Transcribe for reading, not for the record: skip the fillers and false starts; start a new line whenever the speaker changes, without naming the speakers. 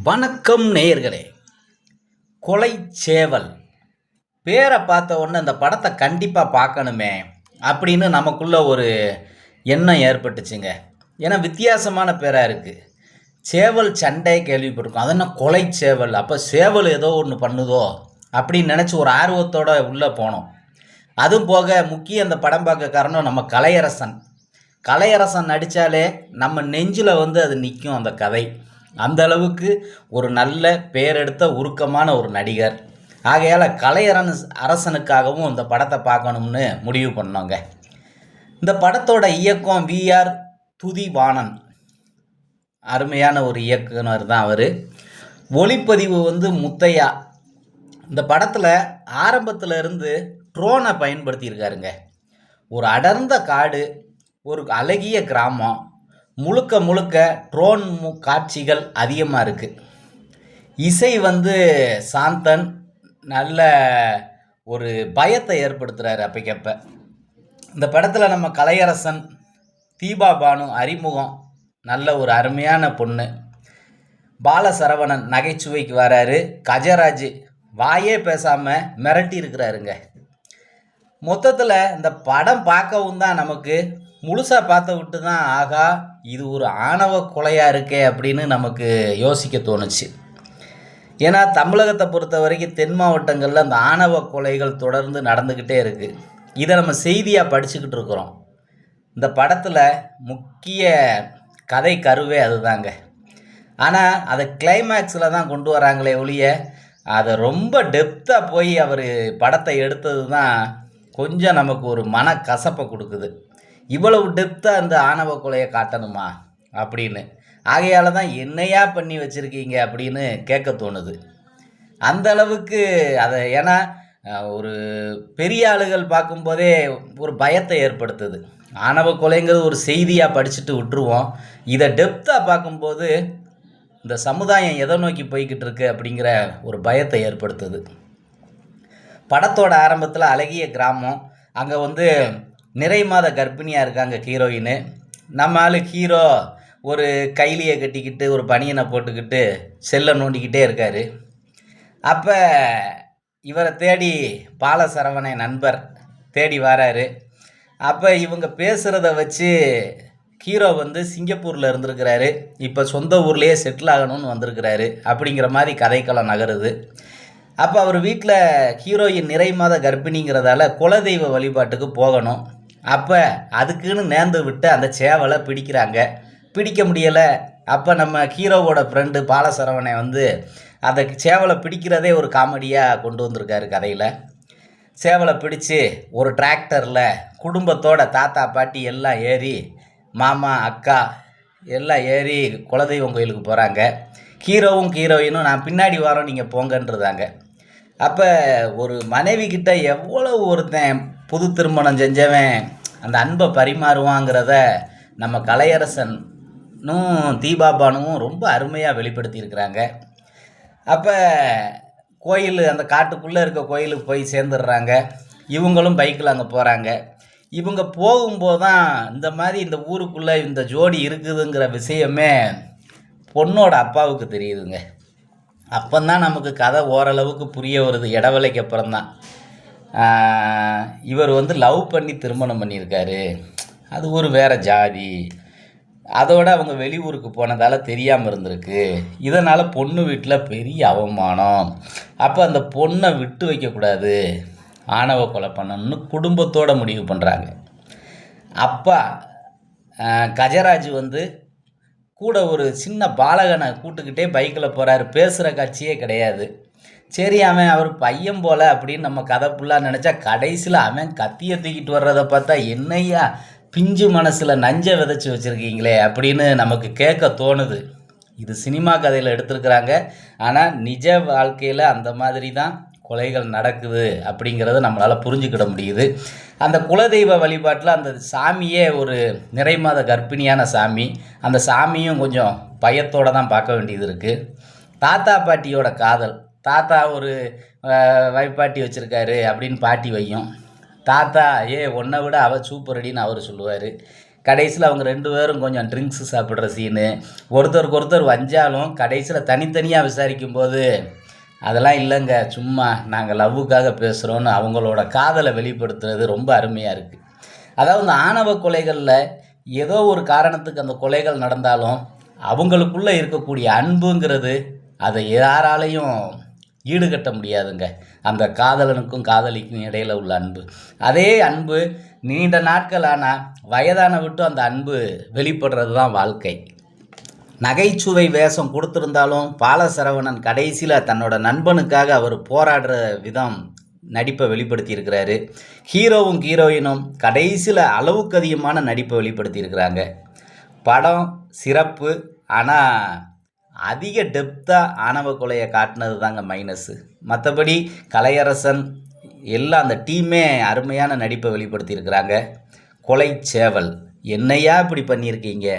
வணக்கம் நேயர்களே. கொலைச்சேவல் பேரை பார்த்த உடனே இந்த படத்தை கண்டிப்பாக பார்க்கணுமே அப்படின்னு நமக்குள்ள ஒரு எண்ணம் ஏற்பட்டுச்சுங்க. ஏன்னா வித்தியாசமான பேராக இருக்குது. சேவல் சண்டை கேள்விப்பட்டிருக்கோம், அது என்ன கொலைச்சேவல், அப்போ சேவல் ஏதோ ஒன்று பண்ணுதோ அப்படின்னு நினச்சி ஒரு ஆர்வத்தோடு உள்ளே போனோம். அதுவும் போக முக்கிய அந்த படம் பார்க்க காரணம் நம்ம கலையரசன். கலையரசன் நடித்தாலே நம்ம நெஞ்சில் அது நிற்கும் அந்த கதை. அந்த அளவுக்கு ஒரு நல்ல பேரெடுத்த உருக்கமான ஒரு நடிகர். ஆகையால் அரசனுக்காகவும் இந்த படத்தை பார்க்கணும்னு முடிவு பண்ணோங்க. இந்த படத்தோட இயக்கம் விஆர் துதிவாணன், அருமையான ஒரு இயக்குனர் தான் அவர். ஒளிப்பதிவு முத்தையா. இந்த படத்தில் ஆரம்பத்தில் இருந்து ட்ரோனை பயன்படுத்தியிருக்காருங்க. ஒரு அடர்ந்த காடு, ஒரு அழகிய கிராமம், முழுக்க முழுக்க ட்ரோன் காட்சிகள் அதிகமாக இருக்குது. இசை சாந்தன் நல்ல ஒரு பயத்தை ஏற்படுத்துகிறாரு அப்பைக்கப்ப. இந்த படத்தில் நம்ம கலையரசன், தீபா பானு அறிமுகம், நல்ல ஒரு அருமையான பொண்ணு. பாலசரவணன் நகைச்சுவைக்கு வராரு. கஜராஜ் வாயே பேசாமல் மிரட்டி இருக்கிறாருங்க. மொத்தத்தில் இந்த படம் பார்க்கவும் தான் நமக்கு முழுசாக பார்த்த விட்டு தான் ஆகா இது ஒரு ஆணவ கொலையாக இருக்கே அப்படின்னு நமக்கு யோசிக்க தோணுச்சு. ஏன்னா தமிழகத்தை பொறுத்த வரைக்கும் தென் மாவட்டங்களில் அந்த ஆணவ கொலைகள் தொடர்ந்து நடந்துக்கிட்டே இருக்குது. இதை நம்ம செய்தியாக படிச்சுக்கிட்டு இருக்கிறோம். இந்த படத்தில் முக்கிய கதை கருவே அதுதாங்க. ஆனால் அதை கிளைமேக்ஸில் தான் கொண்டு வராங்களே ஒழிய அதை ரொம்ப டெப்த்தாக போய் அவர் படத்தை எடுத்தது தான் கொஞ்சம் நமக்கு ஒரு மனக்கசப்பை கொடுக்குது. இவ்வளவு டெப்த்தாக அந்த ஆணவ கொலையை காட்டணுமா அப்படின்னு. ஆகையால் தான் என்னையா பண்ணி வச்சுருக்கீங்க அப்படின்னு கேட்க தோணுது. அந்த அளவுக்கு அதை, ஏன்னா ஒரு பெரிய ஆளுகள் பார்க்கும்போதே ஒரு பயத்தை ஏற்படுத்துது. ஆணவ கொலைங்கிறது ஒரு செய்தியாக படிச்சுட்டு விட்டுருவோம். இதை டெப்த்தாக பார்க்கும்போது இந்த சமுதாயம் எதை நோக்கி போய்கிட்டு இருக்கு அப்படிங்கிற ஒரு பயத்தை ஏற்படுத்துது. படத்தோட ஆரம்பத்தில் அழகிய கிராமம், அங்கே நிறை மாத கர்ப்பிணியாக இருக்காங்க ஹீரோயின். நம்ம ஆள் ஹீரோ ஒரு கைலியை கட்டிக்கிட்டு ஒரு பனியனை போட்டுக்கிட்டு செல்லை நோண்டிக்கிட்டே இருக்கார். அப்போ இவரை தேடி பாலசரவணை நண்பர் தேடி வராரு. அப்போ இவங்க பேசுகிறத வச்சு ஹீரோ சிங்கப்பூரில் இருந்திருக்கிறாரு, இப்போ சொந்த ஊர்லேயே செட்டில் ஆகணும்னு வந்திருக்கிறாரு அப்படிங்கிற மாதிரி கதைக்களம் நகருது. அப்போ அவர் வீட்டில் ஹீரோயின் நிறை மாத கர்ப்பிணிங்கிறதால குலதெய்வ வழிபாட்டுக்கு போகணும். அப்போ அதுக்குன்னு நேர்ந்து விட்டு அந்த சேவலை பிடிக்கிறாங்க. பிடிக்க முடியலை. அப்போ நம்ம ஹீரோவோட ஃப்ரெண்டு பாலசரவணை அந்த சேவலை பிடிக்கிறதே ஒரு காமெடியாக கொண்டு வந்திருக்காரு கதையில். சேவலை பிடிச்சி ஒரு டிராக்டரில் குடும்பத்தோட தாத்தா பாட்டி எல்லாம் ஏறி, மாமா அக்கா எல்லாம் ஏறி குலதெய்வம் கோயிலுக்கு போகிறாங்க. ஹீரோவும் ஹீரோயினும் நான் பின்னாடி வரோம் நீங்கள் போங்கன்றதாங்க. அப்போ ஒரு மனைவி கிட்ட எவ்வளவு ஒருத்தன் புது திருமணம் செஞ்சவன் அந்த அன்பை பரிமாறுவாங்கிறத நம்ம கலையரசனும் தீபாபானுவும் ரொம்ப அருமையாக வெளிப்படுத்தியிருக்கிறாங்க. அப்போ கோயில், அந்த காட்டுக்குள்ளே இருக்க கோயிலுக்கு போய் சேர்ந்துடுறாங்க. இவங்களும் பைக்கில் அங்கே போகிறாங்க. இவங்க போகும்போது தான் இந்த மாதிரி இந்த ஊருக்குள்ளே இந்த ஜோடி இருக்குதுங்கிற விஷயமே பொண்ணோட அப்பாவுக்கு தெரியுதுங்க. அப்போந்தான் நமக்கு கதை ஓரளவுக்கு புரிய வருது. இடவேளைக்கு அப்புறம்தான் இவர் லவ் பண்ணி திருமணம் பண்ணியிருக்காரு, அது ஒரு வேறு ஜாதி, அதோடு அவங்க வெளியூருக்கு போனதால் தெரியாமல் இருந்திருக்கு, இதனால் பொண்ணு வீட்டில் பெரிய அவமானம். அப்போ அந்த பொண்ணை விட்டு வைக்கக்கூடாது, ஆணவ கொலை பண்ணணும்னு குடும்பத்தோடு முடிவு பண்ணுறாங்க. அப்பா கஜராஜ் கூட ஒரு சின்ன பாலகனை கூட்டுக்கிட்டே பைக்கில் போகிறாரு. பேசுகிற காட்சியே கிடையாது. சரி, அவர் பையன் போல் அப்படின்னு நம்ம கதை ஃபுல்லாக நினச்சா கடைசியில் அவன் கத்தியை தூக்கிட்டு வர்றதை பார்த்தா என்னையா பிஞ்சு மனசில் நஞ்சை விதைச்சி வச்சுருக்கீங்களே அப்படின்னு நமக்கு கேட்க தோணுது. இது சினிமா கதையில் எடுத்திருக்கிறாங்க. ஆனால் நிஜ வாழ்க்கையில் அந்த மாதிரி தான் கொலைகள் நடக்குது அப்படிங்கிறத நம்மளால் புரிஞ்சுக்கிட முடியுது. அந்த குலதெய்வ வழிபாட்டில் அந்த சாமியே ஒரு நிறை மாத கர்ப்பிணியான சாமி. அந்த சாமியும் கொஞ்சம் பயத்தோடு தான் பார்க்க வேண்டியது இருக்குது. தாத்தா பாட்டியோட காதல், தாத்தா ஒரு வைப்பாட்டி வச்சுருக்காரு அப்படின்னு பாட்டி வையும். தாத்தா உன்னை விட அவள் சூப்பர் அடின்னு அவர் சொல்லுவார். கடைசியில் அவங்க 2 பேரும் கொஞ்சம் ட்ரிங்க்ஸு சாப்பிட்ற சீனு, ஒருத்தருக்கு ஒருத்தர் வஞ்சாலும் கடைசியில் தனித்தனியாக விசாரிக்கும்போது, அதெல்லாம் இல்லைங்க, சும்மா நாங்கள் லவ்வுக்காக பேசுகிறோன்னு அவங்களோட காதலை வெளிப்படுத்துறது ரொம்ப அருமையாக இருக்குது. அதாவது இந்த ஆணவ கொலைகளில் ஏதோ ஒரு காரணத்துக்கு அந்த கொலைகள் நடந்தாலும் அவங்களுக்குள்ளே இருக்கக்கூடிய அன்புங்கிறது அதை யாராலையும் ஈடுகட்ட முடியாதுங்க. அந்த காதலனுக்கும் காதலிக்கும் இடையில உள்ள அன்பு, அதே அன்பு நீண்ட நாட்கள் ஆனால் வயதான விட்டு அந்த அன்பு வெளிப்படுறது தான் வாழ்க்கை. நகைச்சுவை வேஷம் கொடுத்துருந்தாலும் பாலசரவணன் கடைசியில் தன்னோட நண்பனுக்காக அவர் போராடுற விதம் நடிப்பை வெளிப்படுத்தியிருக்கிறாரு. ஹீரோவும் ஹீரோயினும் கடைசியில் அளவுக்கு அதிகமான நடிப்பை வெளிப்படுத்தியிருக்கிறாங்க. படம் சிறப்பு, ஆனால் அதிக டெப்த்தாக ஆணவ கொலையை காட்டினது தாங்க மைனஸு. மற்றபடி கலையரசன் எல்லாம் அந்த டீமே அருமையான நடிப்பை வெளிப்படுத்தியிருக்கிறாங்க. கொலை சேவல், என்னையா இப்படி பண்ணியிருக்கீங்க?